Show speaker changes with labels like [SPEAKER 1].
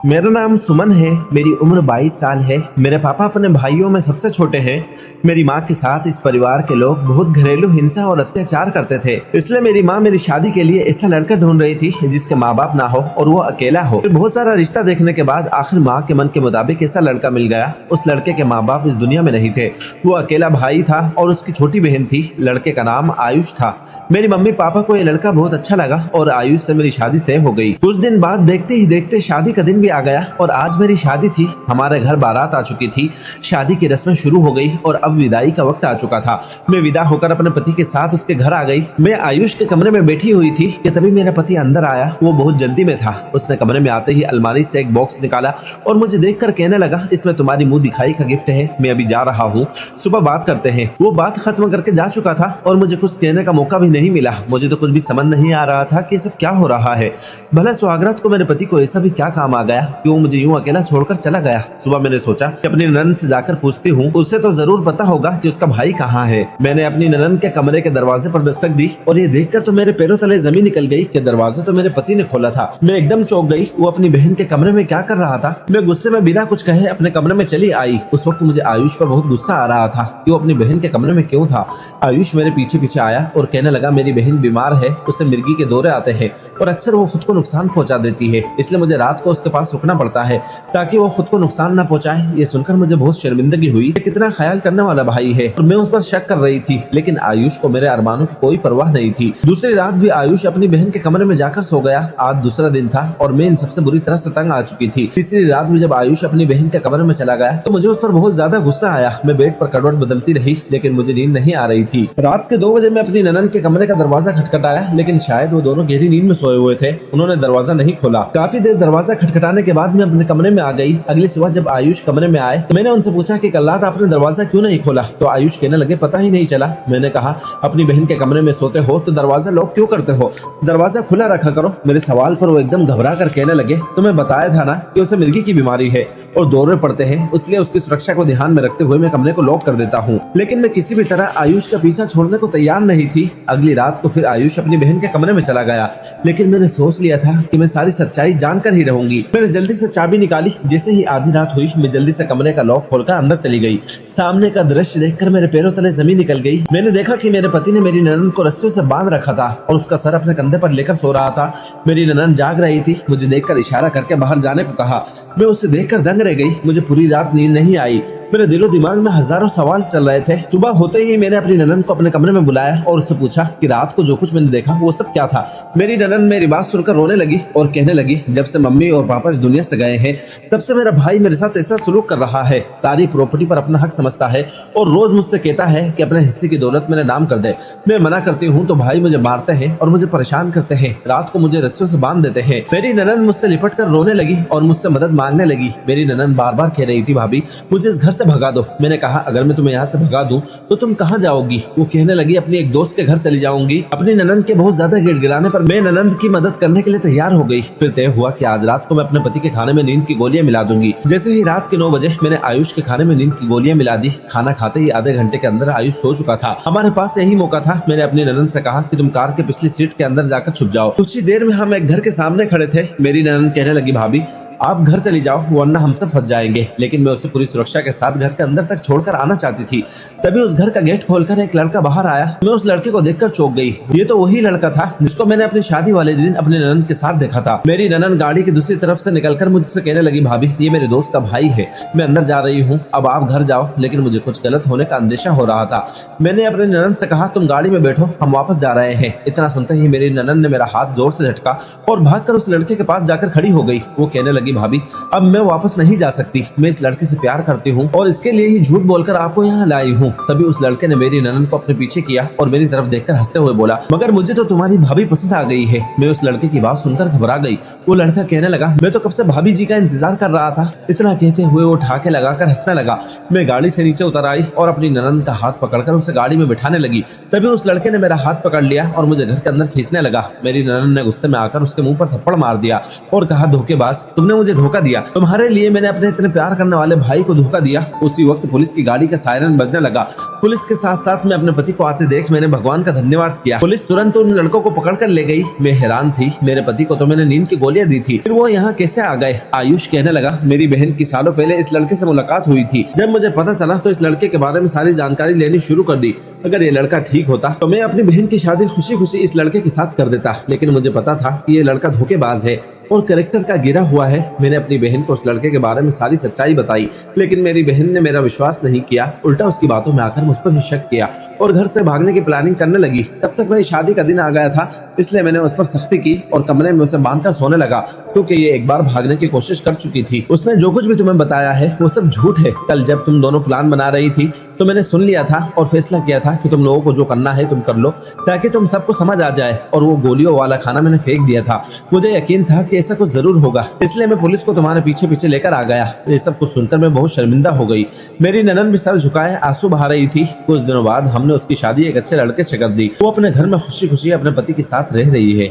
[SPEAKER 1] मेरा नाम सुमन है। मेरी उम्र 22 साल है। मेरे पापा अपने भाइयों में सबसे छोटे हैं। मेरी माँ के साथ इस परिवार के लोग बहुत घरेलू हिंसा और अत्याचार करते थे, इसलिए मेरी माँ मेरी शादी के लिए ऐसा लड़का ढूंढ रही थी जिसके माँ बाप ना हो और वो अकेला हो। फिर बहुत सारा रिश्ता देखने के बाद आखिर माँ के मन के मुताबिक ऐसा लड़का मिल गया। उस लड़के के माँ बाप इस दुनिया में नहीं थे। वो अकेला भाई था और उसकी छोटी बहन थी। लड़के का नाम आयुष था। मेरी मम्मी पापा को ये लड़का बहुत अच्छा लगा और आयुष से मेरी शादी तय हो गई। कुछ दिन बाद देखते ही देखते शादी का दिन भी आ गया और आज मेरी शादी थी। हमारे घर बारात आ चुकी थी। शादी की रस्में शुरू हो गई और अब विदाई का वक्त आ चुका था। मैं विदा होकर अपने पति के साथ उसके घर आ गई। मैं आयुष के कमरे में बैठी हुई थी कि तभी मेरा पति अंदर आया। वो बहुत जल्दी में था। उसने कमरे में आते ही अलमारी से एक बॉक्स निकाला और मुझे देखकर कहने लगा, इसमें तुम्हारी मुंह दिखाई का गिफ्ट है। मैं अभी जा रहा हूँ, सुबह बात करते हैं। वो बात खत्म करके जा चुका था और मुझे कुछ कहने का मौका भी नहीं मिला। मुझे तो कुछ भी समझ नहीं आ रहा था कि सब क्या हो रहा है। भला सुहागरात को मेरे पति को ऐसा भी क्या काम आ गया कि वो मुझे यूं अकेला छोड़कर चला गया। सुबह मैंने सोचा कि अपनी ननद से जाकर पूछती हूँ, उससे तो जरूर पता होगा कि उसका भाई कहाँ है। मैंने अपनी ननद के कमरे के दरवाजे पर दस्तक दी और ये देखकर तो मेरे पैरों तले जमीन निकल गई कि दरवाजा तो मेरे पति ने खोला था। मैं एकदम चौंक गई। वो अपनी बहन के कमरे में क्या कर रहा था। मैं गुस्से में बिना कुछ कहे अपने कमरे में चली आई। उस वक्त मुझे आयुष पर बहुत गुस्सा आ रहा था कि वो अपनी बहन के कमरे में क्यों था। आयुष मेरे पीछे पीछे आया और कहने लगा, मेरी बहन बीमार है, उसे मिर्गी के दौरे आते हैं और अक्सर वो खुद को नुकसान पहुंचा देती है, इसलिए मुझे रात को उसके पास रुकना पड़ता है ताकि वो खुद को नुकसान न पहुंचाए। ये सुनकर मुझे बहुत शर्मिंदगी हुई कि कितना ख्याल करने वाला भाई है और मैं उस पर शक कर रही थी। लेकिन आयुष को मेरे अरमानों की कोई परवाह नहीं थी। दूसरी रात भी आयुष अपनी बहन के कमरे में जाकर सो गया। आज दूसरा दिन था और मैं इन सबसे बुरी तरह से तंग आ चुकी थी। तीसरी रात में जब आयुष अपनी बहन के कमरे में चला गया तो मुझे उस पर बहुत ज्यादा गुस्सा आया। मैं बेड पर करवट बदलती रही लेकिन मुझे नींद नहीं आ रही थी। रात के 2 बजे मैं अपनी ननद के कमरे का दरवाजा खटखटाया, लेकिन शायद वो दोनों गहरी नींद में सोए हुए थे। उन्होंने दरवाजा नहीं खोला। काफी देर दरवाजा खटखटाने के बाद मैं अपने कमरे में आ गई। अगली सुबह जब आयुष कमरे में आए तो मैंने उनसे पूछा कि कल रात आपने दरवाजा क्यों नहीं खोला। तो आयुष कहने लगे, पता ही नहीं चला। मैंने कहा, अपनी बहन के कमरे में सोते हो तो दरवाजा लॉक क्यों करते हो, दरवाजा खुला रखा करो। मेरे सवाल पर वो एकदम घबरा कर कहने लगे, तुम्हें बताया था ना कि उसे मिर्गी की बीमारी है और दौरे पड़ते हैं, इसलिए उसकी सुरक्षा को ध्यान में रखते हुए मैं कमरे को लॉक कर देता हूँ। लेकिन मैं किसी भी तरह आयुष का पीछा छोड़ने को तैयार नहीं थी। अगली रात को फिर आयुष अपनी बहन के कमरे में चला गया, लेकिन मैंने सोच लिया था कि मैं सारी सच्चाई जानकर ही रहूंगी। मैंने जल्दी से चाबी निकाली। जैसे ही आधी रात हुई मैं जल्दी से कमरे का लॉक खोलकर अंदर चली गई। सामने का दृश्य देखकर मेरे पैरों तले जमीन निकल गई। मैंने देखा कि मेरे पति ने मेरी ननद को रस्सियों से बांध रखा था और उसका सर अपने कंधे पर लेकर सो रहा था। मेरी ननद जाग रही थी। मुझे देखकर इशारा करके बाहर जाने को कहा। मैं उसे देखकर दंग रह गई। मुझे पूरी रात नींद नहीं आई। मेरे दिलो दिमाग में हजारों सवाल चल रहे थे। सुबह होते ही मैंने अपनी ननद को अपने कमरे में बुलाया और उससे पूछा कि रात को जो कुछ मैंने देखा वो सब क्या था। मेरी ननद मेरी बात सुनकर रोने लगी और कहने लगी, जब से मम्मी और पापा इस दुनिया से गए हैं तब से मेरा भाई मेरे साथ ऐसा सलूक कर रहा है। सारी प्रॉपर्टी पर अपना हक समझता है और रोज मुझसे कहता है कि अपने हिस्से की दौलत मेरे नाम कर दे। मैं मना करती हूँ तो भाई मुझे मारते हैं और मुझे परेशान करते हैं। रात को मुझे रस्सियों से बांध देते हैं। मेरी ननद मुझसे लिपट कर रोने लगी और मुझसे मदद मांगने लगी। मेरी ननद बार बार कह रही थी, भाभी मुझे इस घर से भगा दो। मैंने कहा, अगर मैं तुम्हें यहाँ से भगा दूं तो तुम कहाँ जाओगी। वो कहने लगी, अपनी एक दोस्त के घर चली जाऊंगी। अपनी ननद के बहुत ज्यादा गिड़गिड़ाने पर मैं ननद की मदद करने के लिए तैयार हो गई। फिर तय हुआ कि आज रात को मैं अपने पति के खाने में नींद की गोलियां मिला दूंगी। जैसे ही रात के 9 बजे मैंने आयुष के खाने में नींद की गोलियां मिला दी। खाना खाते ही आधे घंटे के अंदर आयुष सो चुका था। हमारे पास यही मौका था। मैंने अपनी ननद से कहा कि तुम कार के पिछली सीट के अंदर जाकर छुप जाओ। कुछ ही देर में हम एक घर के सामने खड़े थे। मेरी ननद कहने लगी, भाभी आप घर चली जाओ वरना हम सब फंस जाएंगे। लेकिन मैं उसे पूरी सुरक्षा के साथ घर के अंदर तक छोड़कर आना चाहती थी। तभी उस घर का गेट खोलकर एक लड़का बाहर आया। मैं उस लड़के को देखकर चौंक गई। ये तो वही लड़का था जिसको मैंने अपनी शादी वाले दिन अपने ननद के साथ देखा था। मेरी ननद गाड़ी की दूसरी तरफ से निकलकर मुझसे कहने लगी, भाभी ये मेरे दोस्त का भाई है, मैं अंदर जा रही हूँ, अब आप घर जाओ। लेकिन मुझे कुछ गलत होने का अंदेशा हो रहा था। मैंने अपने ननद से कहा, तुम गाड़ी में बैठो, हम वापस जा रहे हैं। इतना सुनते ही मेरी ननद ने मेरा हाथ जोर से झटका और भागकर उस लड़के के पास जाकर खड़ी हो गई। वो कहने लगी, भाभी अब मैं वापस नहीं जा सकती। मैं इस लड़के से प्यार करती हूँ और इसके लिए ही झूठ बोलकर आपको यहाँ लाई हूँ। तभी उस लड़के ने मेरी ननद को अपने पीछे किया और मेरी तरफ देखकर हंसते हुए बोला, मगर मुझे तो तुम्हारी भाभी पसंद आ गई है। मैं उस लड़के की बात सुनकर घबरा गई। वो लड़का कहने लगा, मैं तो कब से भाभी जी का इंतजार कर रहा था। इतना कहते हुए वो ठाके लगाकर हंसने लगा। मैं गाड़ी से नीचे उतर आई और अपनी ननद का हाथ पकड़कर उसे गाड़ी में बिठाने लगी। तभी उस लड़के ने मेरा हाथ पकड़ लिया और मुझे घर के अंदर खींचने लगा। मेरी ननद ने गुस्से में आकर उसके मुंह पर थप्पड़ मार दिया और कहा, धोखेबाज, तुमने मुझे धोखा दिया। तुम्हारे लिए मैंने अपने इतने प्यार करने वाले भाई को धोखा दिया। उसी वक्त पुलिस की गाड़ी का सायरन बजने लगा। पुलिस के साथ साथ मैं अपने पति को आते देख मैंने भगवान का धन्यवाद किया। पुलिस तुरंत उन लड़कों को पकड़ कर ले गई। मैं हैरान थी, मेरे पति को तो मैंने नींद की गोलियां दी थी, फिर वो यहाँ कैसे आ गए? आयुष कहने लगा, मेरी बहन की सालों पहले इस लड़के से मुलाकात हुई थी। जब मुझे पता चला तो इस लड़के के बारे में सारी जानकारी लेनी शुरू कर दी। अगर ये लड़का ठीक होता तो मैं अपनी बहन की शादी खुशी खुशी इस लड़के के साथ कर देता, लेकिन मुझे पता था कि ये लड़का धोखेबाज है और कैरेक्टर का गिरा हुआ है। मैंने अपनी बहन को उस लड़के के बारे में सारी सच्चाई बताई, लेकिन मेरी बहन ने मेरा विश्वास नहीं किया, उल्टा उसकी बातों में आकर मुझ पर ही शक किया और घर से भागने की प्लानिंग करने लगी। तब तक मेरी शादी का दिन आ गया था, इसलिए मैंने उस पर सख्ती की और कमरे में उसे बांधकर सोने लगा, क्योंकि ये एक बार भागने की कोशिश कर चुकी थी। उसने जो कुछ भी तुम्हें बताया है वो सब झूठ है। कल जब तुम दोनों प्लान बना रही थी तो मैंने सुन लिया था और फैसला किया था कि तुम लोगों को जो करना है तुम कर लो, ताकि तुम सबको समझ आ जाए। और वो गोलियों वाला खाना मैंने फेंक दिया था। मुझे यकीन था कि ऐसा कुछ जरूर होगा, इसलिए मैं पुलिस को तुम्हारे पीछे पीछे लेकर आ गया। ये सब कुछ सुनकर मैं बहुत शर्मिंदा हो गई। मेरी ननन भी सर झुकाए आंसू बहा रही थी। कुछ दिनों बाद हमने उसकी शादी एक अच्छे लड़के से कर दी। वो अपने घर में खुशी खुशी अपने पति के साथ रह रही है।